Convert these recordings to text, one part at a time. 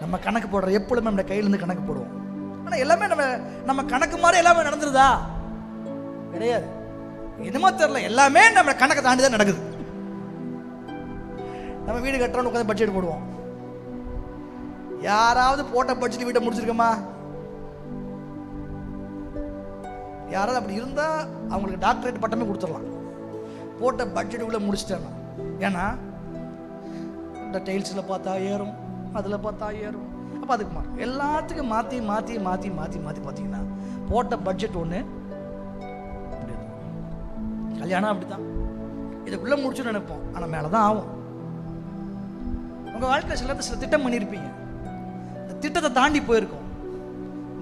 நம்ம கணக்கு போடுற எப்பொழுதுமே நம்ம கையிலேருந்து கணக்கு போடுவோம். ஆனால் எல்லாமே நம்ம கணக்கு மாதிரி எல்லாமே நடந்துருதா? கிடையாது. என்னமோ தெரியல, எல்லாமே நம்ம கணக்கை தாண்டி தான் நடக்குது. நம்ம வீடு கட்டுறோன்னு உட்காந்து பட்ஜெட் போடுவோம். யாராவது போட்ட பட்ஜெட் வீட்டை முடிச்சிருக்கோமா? யாராவது அப்படி இருந்தால் அவங்களுக்கு டாக்டரேட் பட்டமே கொடுத்துடலாம், போட்ட பட்ஜெட்டுக்குள்ளே முடிச்சிட்டேன்னா. ஏன்னா இந்த டைல்ஸில் பார்த்தா ஏறும், அதில் பார்த்தா ஏறும், அப்போ அதுக்கு மாறும். எல்லாத்துக்கும் மாற்றி மாற்றி மாற்றி மாற்றி மாற்றி பார்த்தீங்கன்னா போட்ட பட்ஜெட் ஒன்று. கல்யாணம் அப்படி தான், இதுக்குள்ளே முடிச்சுன்னு நினைப்போம், ஆனால் மேலே தான் ஆகும். உங்கள் வாழ்க்கையில் சில திட்டம் பண்ணியிருப்பீங்க, இந்த திட்டத்தை தாண்டி போயிருக்கோம்.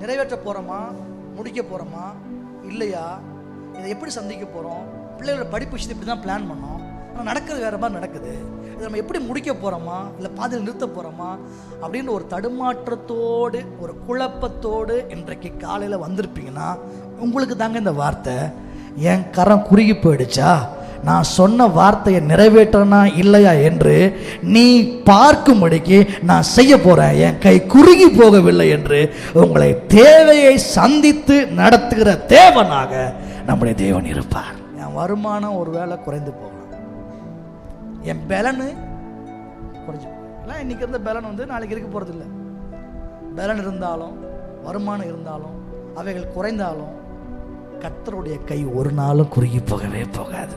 நிறைவேற்ற போகிறோமா, முடிக்க போகிறோமா இல்லையா, இதை எப்படி சந்திக்க போகிறோம், பிள்ளைகளோட படிப்பு விஷயத்தை இப்படி தான் பிளான் பண்ணோம், ஆனால் நடக்கிறது வேறு மாதிரி நடக்குது. இதை நம்ம எப்படி முடிக்க போகிறோமா, இல்லை பாதியில் நிறுத்த போகிறோமா அப்படின்னு ஒரு தடுமாற்றத்தோடு, ஒரு குழப்பத்தோடு இன்றைக்கு காலையில் வந்திருப்பீங்கன்னா உங்களுக்கு தாங்க இந்த வார்த்தை. என் கரம் குறுகி போயிடுச்சா, நான் சொன்ன வார்த்தையை நிறைவேற்றனா இல்லையா என்று நீ பார்க்கும்படிக்கு நான் செய்ய போகிறேன், என் கை குறுகி போகவில்லை என்று உங்களை தேவையை சந்தித்து நடத்துகிற தேவனாக நம்முடைய தேவன் இருப்பார். என் வருமானம் ஒரு வேளை குறைந்து போகலாம், என் பலனு குறைஞ்சி போகலாம். இன்றைக்கி இருந்த பலன் நாளைக்கு இருக்க போகிறதில்ல. பலன் இருந்தாலும் வருமானம் இருந்தாலும் அவைகள் குறைந்தாலும் கர்த்தருடைய கை ஒரு நாளும் குறுகி போகவே போகாது.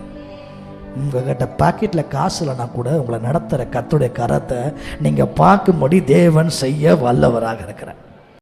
உங்ககிட்ட பாக்கெட்டில் காசு இல்லைனா கூட உங்களை நடத்துகிற கர்த்தருடைய கரத்தை நீங்கள் பார்க்கும்படி தேவன் செய்ய வல்லவராக இருக்கிறார்.